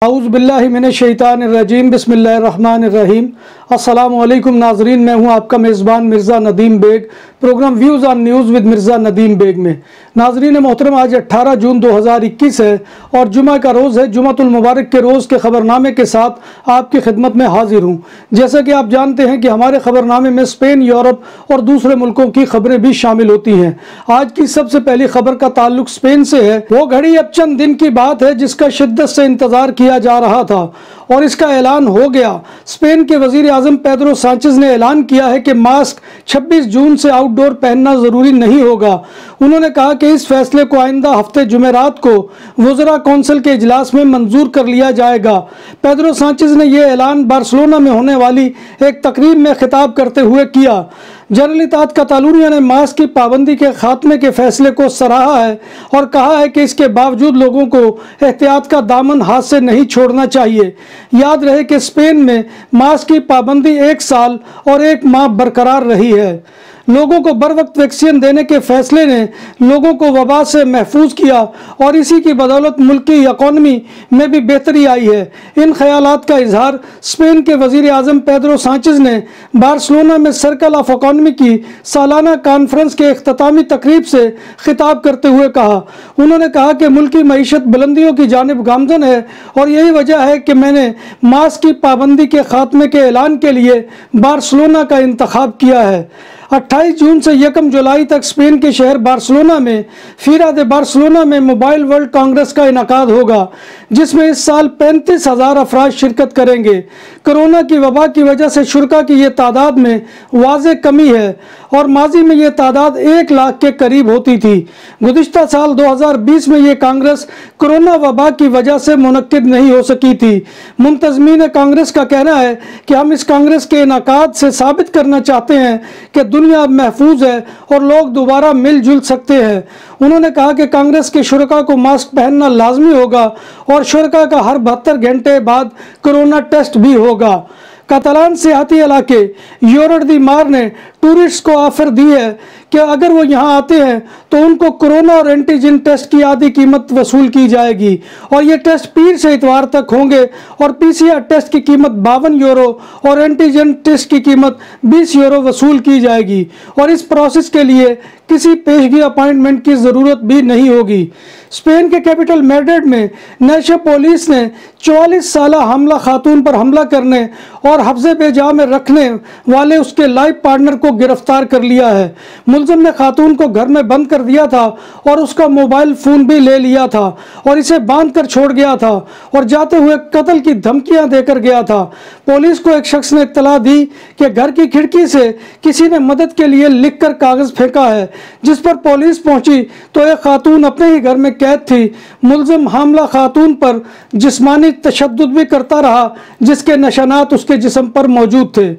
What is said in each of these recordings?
औज़ुबिल्लाहिमिनश्शैतानिर्रजीम बिस्मिल्लाहिर्रहमानिर्रहीम। अस्सलामु अलैकुम नाज़रीन, मैं हूं आपका मेज़बान Mirza Nadeem Baig, programme views on news with Mirza Nadeem Baig में। नाज़रीन मोहतरम, आज 18 जून 2021 है और जुमा का रोज़ है। जुमातुल मुबारक के रोज़ के ख़बरनामे के साथ आपकी खिदमत में हाजिर हूँ। जैसा कि आप जानते हैं कि हमारे ख़बरनामे में स्पेन, यूरोप और दूसरे मुल्कों की खबरें भी शामिल होती हैं। आज की सबसे पहली खबर का ताल्लुक स्पेन से है। वो घड़ी अब चंद दिन की बात है जिसका शिद्दत से इंतज़ार किया जा रहा था और इसका ऐलान हो गया। स्पेन के वज़ीर आज़म पेड्रो सांचेज़ ने ऐलान किया है कि मास्क 26 जून से आउटडोर पहनना ज़रूरी नहीं होगा। उन्होंने कहा कि इस फैसले को आइंदा हफ्ते जुमेरात को वज़रा कौंसिल के इजलास में मंजूर कर लिया जाएगा। पेड्रो सांचेज़ ने यह ऐलान बार्सिलोना में होने वाली एक तकरीब में खिताब करते हुए किया। जनरलितात कातालुनिया ने मास्क की पाबंदी के खात्मे के फैसले को सराहा है और कहा है कि इसके बावजूद लोगों को एहतियात का दामन हाथ से नहीं छोड़ना चाहिए। याद रहे कि स्पेन में मास्क की पाबंदी 1 साल और 1 माह बरकरार रही है। लोगों को बर वक्त वैक्सीन देने के फैसले ने लोगों को वबा से महफूज किया और इसी की बदौलत मुल्क की इकॉनमी में भी बेहतरी आई है। इन ख्यालात का इजहार स्पेन के वज़ीर आज़म पेड्रो सांचेज़ ने बार्सिलोना में सर्कल ऑफ इकॉनमी की सालाना कॉन्फ्रेंस के इख्तितामी तकरीब से खिताब करते हुए कहा। उन्होंने कहा कि मुल्क की मईशत बुलंदियों की जानिब गामजन है और यही वजह है कि मैंने मास्क की पाबंदी के खात्मे के ऐलान के लिए बार्सिलोना का इंतखाब किया है। 28 जून से 1 जुलाई तक स्पेन के शहर बार्सिलोना में फीरा दे बार्सिलोना में मोबाइल वर्ल्ड कांग्रेस का इनकाद होगा, जिसमें इस साल 35,000 अफराद शिरकत करेंगे। कोरोना की वबा की वजह से शुरका की ये तादाद में वाज़े कमी है और माजी में ये तादाद 1 लाख के करीब होती थी। गुज़िश्ता साल 2020 में ये कांग्रेस कोरोना वबा की वजह से मुनक्किद नहीं हो सकी थी। मुंतज़मीन कांग्रेस का कहना है कि हम इस कांग्रेस के इनकाद से साबित करना चाहते हैं कि दुनिया अब महफूज है और लोग दोबारा मिलजुल सकते हैं। उन्होंने कहा कि कांग्रेस के शुरका को मास्क पहनना लाजमी होगा और शुरका का हर 72 घंटे बाद कोरोना टेस्ट भी होगा। कातालान सियाती इलाके यूरोड दी मार ने टूरिस्ट को ऑफर दी है कि अगर वो यहाँ आते हैं तो उनको कोरोना और एंटीजन टेस्ट की आधी कीमत वसूल की जाएगी और ये टेस्ट पीर से इतवार तक होंगे और पीसीआर टेस्ट की कीमत 52 यूरो और एंटीजन टेस्ट की कीमत 20 यूरो वसूल की जाएगी और इस प्रोसेस के लिए किसी पेशगी अपॉइंटमेंट की ज़रूरत भी नहीं होगी। स्पेन के कैपिटल मैड्रिड में नेशनल पुलिस ने 44 साला हमला खातून पर हमला करने और हफ्ज़े बेजा में रखने वाले उसके लाइफ पार्टनर को गिरफ्तार कर लिया है। मुलज़िम ने खातून को घर में बंद कर दिया था और उसका मोबाइल फ़ोन भी ले लिया था और इसे बांध कर छोड़ गया था और जाते हुए कत्ल की धमकियां देकर गया था। पुलिस को एक शख्स ने इत्तला दी कि घर की खिड़की से किसी ने मदद के लिए लिखकर कागज़ फेंका है। जिस पर पुलिस पहुंची तो एक खातून अपने ही घर में कैद थी। मुलज़िम हमला खातून पर जिस्मानी तशद्दुद भी करता रहा जिसके निशानात उसके जिस्म पर मौजूद थे।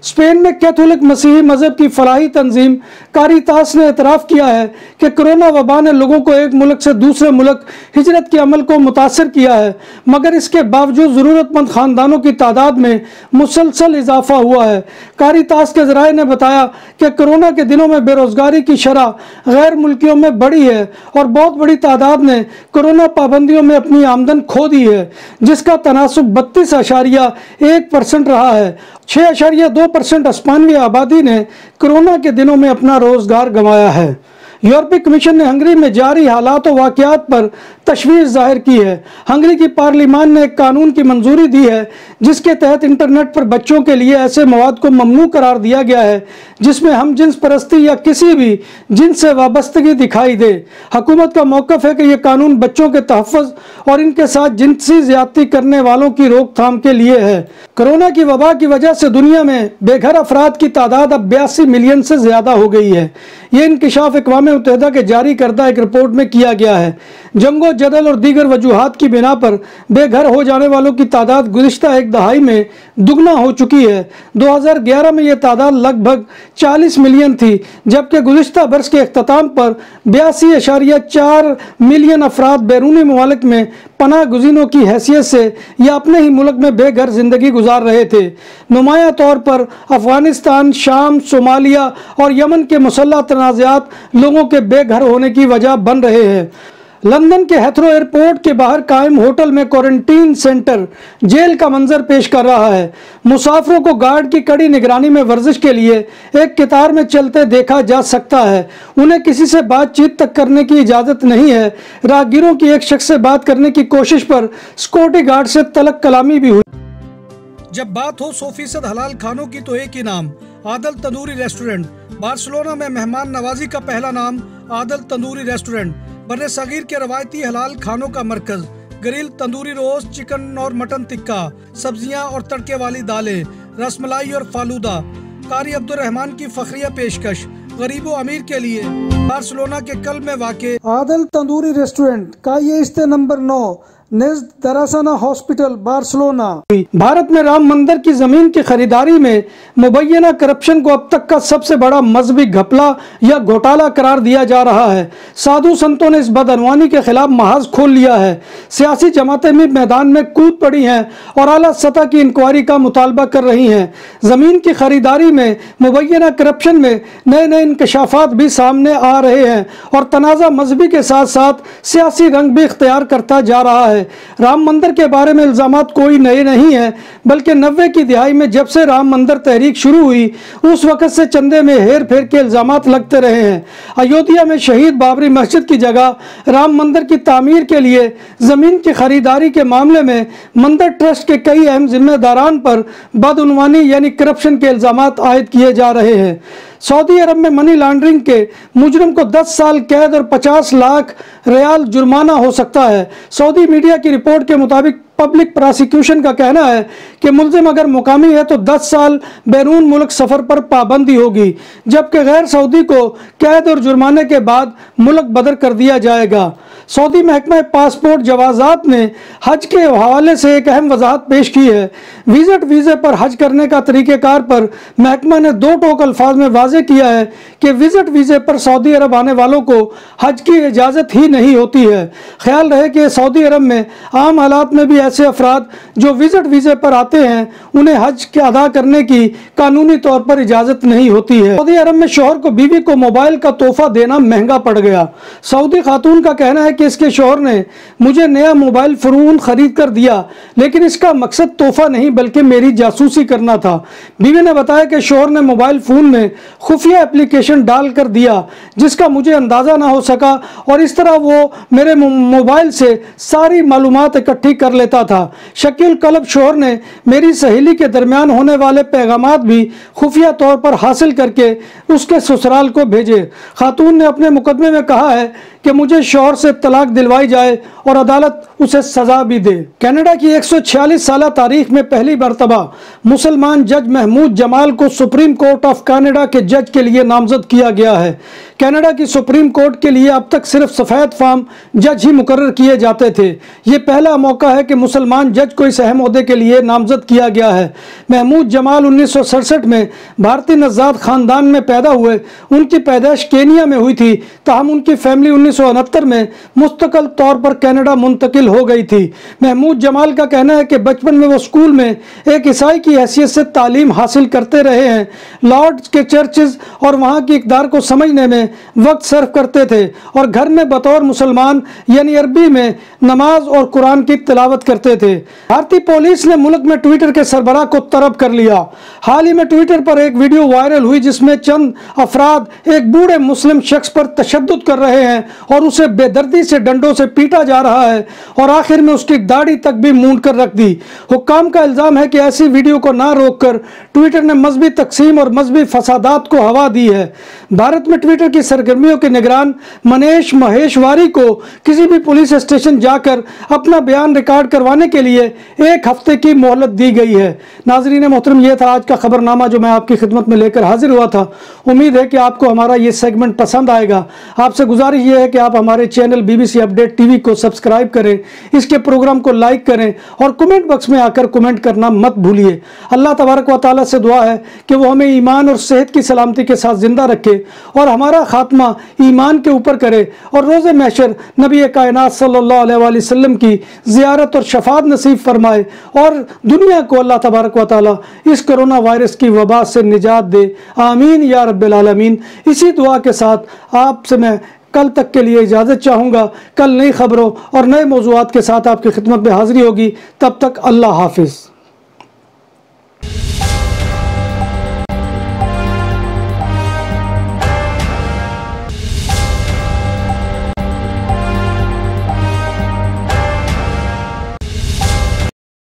स्पेन में कैथोलिक मसीही मजहब की फलाही तंजीम कारितास ने एतराफ़ किया है कि कोरोना वबा ने लोगों को एक मुल्क से दूसरे मुल्क हिजरत के अमल को मुतासर किया है, मगर इसके बावजूद ज़रूरतमंद ख़ानदानों की तादाद में मुसलसल इजाफा हुआ है। कारितास के ज़राए ने बताया कि कोरोना के दिनों में बेरोज़गारी की शरह गैर मुल्कियों में बढ़ी है और बहुत बड़ी तादाद ने कोरोना पाबंदियों में अपनी आमदन खो दी है, जिसका तनासुब 32.1% रहा है। 6.2% स्पेनी आबादी ने कोरोना के दिनों में अपना रोजगार गंवाया है। यूरोपीय कमीशन ने हंगरी में जारी हालात और वाक़यात पर तशवीश जाहिर की है। हंगरी की पार्लिमान ने एक कानून की मंजूरी दी है जिसके तहत इंटरनेट पर बच्चों के लिए ऐसे मवाद को ममनू करार दिया गया है जिसमें हम जिन्स परस्ती या किसी भी जिन्स से वाबस्तगी दिखाई दे। हुकूमत का मौक़िफ़ है कि यह कानून बच्चों के तहफ़्फ़ुज़ और इनके साथ जिनसी ज़्यादती करने वालों की रोकथाम के लिए है। कोरोना की वबा की वजह से दुनिया में बेघर अफराद की तादाद अब 82 मिलियन से ज़्यादा हो गई है। ये इंकिशाफ अक़वाम मुत्तहिदा के जारी करदा एक रिपोर्ट में किया गया है। जंगो जदल और दीगर वजूहात की बिना पर बेघर हो जाने वालों की तादाद गुज़िश्ता एक दहाई में दुगना हो चुकी है। 2011 में यह तादाद लगभग 40 मिलियन थी, जबकि गुज़िश्ता बरस के अख्ताम पर 82.4 मिलियन अफराद बैरूनी ममालिक में पनाह गुज़ीनों की हैसियत से या अपने ही मुल्क में बेघर ज़िंदगी गुजार रहे थे। नुमाया तौर पर अफ़गानिस्तान, शाम, सोमालिया और यमन के मुसल्लह तनाज़ात लोगों के बेघर होने की वजह बन रहे हैं। लंदन के हेथरो एयरपोर्ट के बाहर कायम होटल में क्वारंटीन सेंटर जेल का मंजर पेश कर रहा है। मुसाफिरों को गार्ड की कड़ी निगरानी में वर्जिश के लिए एक कतार में चलते देखा जा सकता है। उन्हें किसी से बातचीत तक करने की इजाज़त नहीं है। राहगीरों की एक शख्स से बात करने की कोशिश पर सिक्योरिटी गार्ड से तलक कलामी भी हुई। जब बात हो 100% हलाल खानों की तो एक ही नाम, आदल तंदूरी रेस्टोरेंट। बार्सिलोना में मेहमान नवाजी का पहला नाम आदल तंदूरी रेस्टोरेंट, बर्रे सगीर के रवायती हलाल खानों का मरकज। ग्रिल, तंदूरी रोस्ट, चिकन और मटन टिक्का, सब्जियां और तड़के वाली दालें, रसमलाई और फालूदा। कारी अब्दुर्रहमान की फखरिया पेशकश गरीबो अमीर के लिए। बार्सिलोना के कल्ब में वाक़े आदल तंदूरी रेस्टोरेंट का ये इस्ते नंबर 9 नेज़्द दरासाना हॉस्पिटल बार्सिलोना। भारत में राम मंदिर की जमीन की खरीदारी में मुबैना करप्शन को अब तक का सबसे बड़ा मजहबी घपला या घोटाला करार दिया जा रहा है। साधु संतों ने इस बदअनवानी के खिलाफ महाज खोल लिया है। सियासी जमातें भी मैदान में कूद पड़ी हैं और आला सतह की इंक्वायरी का मुतालबा कर रही हैं। जमीन की खरीदारी में मुबैना करप्शन में नए नए इंकशाफात भी सामने आ रहे हैं और तनाज़ा मजहबी के साथ साथ सियासी रंग भी इख्तियार करता जा रहा है। राम मंदिर के बारे में इल्जामात कोई नए नहीं है, बल्कि 90 की दिहाई में जब से राम मंदिर तहरीक शुरू हुई उस वक़्त से चंदे में हेर फेर के इल्जामात लगते रहे हैं। अयोध्या में शहीद बाबरी मस्जिद की जगह राम मंदिर की तामीर के लिए ज़मीन की खरीदारी के मामले में मंदिर ट्रस्ट के कई अहम जिम्मेदारान पर बदउनवानी यानी करप्शन के इल्जामात आयद किए जा रहे हैं। सऊदी अरब में मनी लॉन्ड्रिंग के मुजरिम को 10 साल कैद और 50 लाख रियाल जुर्माना हो सकता है। सऊदी मीडिया की रिपोर्ट के मुताबिक पब्लिक प्रोसिक्यूशन का कहना है कि मुलजिम अगर मुकामी है तो 10 साल बैरून मुल्क सफ़र पर पाबंदी होगी, जबकि गैर सऊदी को कैद और जुर्माने के बाद मुल्क बदर कर दिया जाएगा। सऊदी महकमा पासपोर्ट जवाज़ात ने हज के हवाले से एक अहम वजाहत पेश की है। विजिट वीज़े पर हज करने का तरीक़ेकार पर महकमा ने 2 टोक अल्फाज में वाज़े किया है कि विजिट वीज़े पर सऊदी अरब आने वालों को हज की इजाज़त ही नहीं होती है। ख्याल रहे कि सऊदी अरब में आम हालात में भी ऐसे अफराद जो विजिट वीज़े पर आते हैं उन्हें हज के अदा करने की कानूनी तौर पर इजाज़त नहीं होती है। सऊदी अरब में शौहर को बीवी को मोबाइल का तोहफा देना महंगा पड़ गया। सऊदी खातून का कहना है कि इसके शौहर ने मुझे नया मोबाइल फ़ोन खरीद कर दिया, लेकिन इसका मकसद तोहफा नहीं बल्कि मेरी जासूसी करना था। बीवी ने बताया कि शौहर ने मोबाइल फ़ोन में खुफिया एप्लीकेशन डाल कर दिया जिसका मुझे अंदाज़ा ना हो सका और इस तरह वो मेरे मोबाइल से सारी मालूमात इकट्ठी कर लेता था। शकील कलब शौहर ने मेरी सहेली के दरमियान होने वाले पैगामात भी खुफिया तौर पर हासिल करके उसके ससुराल को भेजे। खातून ने अपने मुकदमे में कहा है कि मुझे शौहर से तलाक दिलवाई जाए और अदालत उसे सजा भी दे। कनाडा की 146 साल तारीख में पहली मरतबा मुसलमान जज महमूद जमाल को सुप्रीम कोर्ट ऑफ कनाडा के जज के लिए नामजद किया गया है। कनाडा की सुप्रीम कोर्ट के लिए अब तक सिर्फ सफ़ेद फार्म जज ही मुकर्रर किए जाते थे। ये पहला मौका है कि मुसलमान जज को इस अहम ओहदे के लिए नामजद किया गया है। महमूद जमाल 1967 में भारतीय नज़ाद ख़ानदान में पैदा हुए। उनकी पैदाइश केनिया में हुई थी, ताहम उनकी फैमिली 1969 में मुस्तकिल तौर पर कनाडा मुंतकिल हो गई थी। महमूद जमाल का कहना है कि बचपन में वो स्कूल में एक ईसाई की हैसियत से तालीम हासिल करते रहे हैं। लॉर्ड्स के चर्चेज और वहाँ की इक़दार को समझने में वक्त सर्फ करते थे और घर में बतौर मुसलमान यानी अरबी में नमाज और कुरान की तिलावत करते थे। भारतीय पुलिस ने मुल्क में ट्विटर के सरबराह को तरब कर लिया। हाल ही में ट्विटर पर एक वीडियो वायरल हुई जिसमें चंद अफराद एक बूढ़े मुस्लिम शख्स पर तशद्दुद कर रहे हैं और उसे बेदर्दी से डंडों से पीटा जा रहा है और आखिर में उसकी दाढ़ी तक भी मूंद कर रख दी। हुक्काम का इल्जाम है कि ऐसी वीडियो को ना रोककर ट्विटर ने मजहबी तकसीम और मजहबी फसादात को हवा दी है। भारत में ट्विटर की सरगर्मियों के निगरान मनीष महेश्वरी को किसी भी पुलिस स्टेशन जाकर अपना बयान रिकॉर्ड करवाने के लिए 1 हफ्ते की मोहलत दी गई है। नाजरीन मोहतरम, यह था आज का खबरनामा जो मैं आपकी खिदमत में लेकर हाजिर हुआ था। उम्मीद है कि आपको हमारा ये सेगमेंट पसंद आएगा। आपसे गुजारिश ये है कि आप हमारे चैनल BBC अपडेट TV को सब्सक्राइब करें, इसके प्रोग्राम को लाइक करें और कमेंट बॉक्स में आकर कमेंट करना मत भूलिए। अल्लाह तबारक व तआला से दुआ है कि वो हमें ईमान और सेहत की सलामती के साथ जिंदा रखे और हमारा खात्मा ईमान के ऊपर करे और रोज़े महशर नबी कायनात सल्लल्लाहु अलैहि वसल्लम की ज़ियारत और शफाअत नसीब फरमाए और दुनिया को अल्लाह तबारक व तआला इस कोरोना वायरस की वबा से निजात दे। आमीन या रब्बिल आलमीन। इसी दुआ के साथ आपसे मैं कल तक के लिए इजाज़त चाहूँगा। कल नई खबरों और नए मौज़ूआत के साथ आपकी खिदमत में हाज़िरी होगी। तब तक अल्लाह हाफिज़।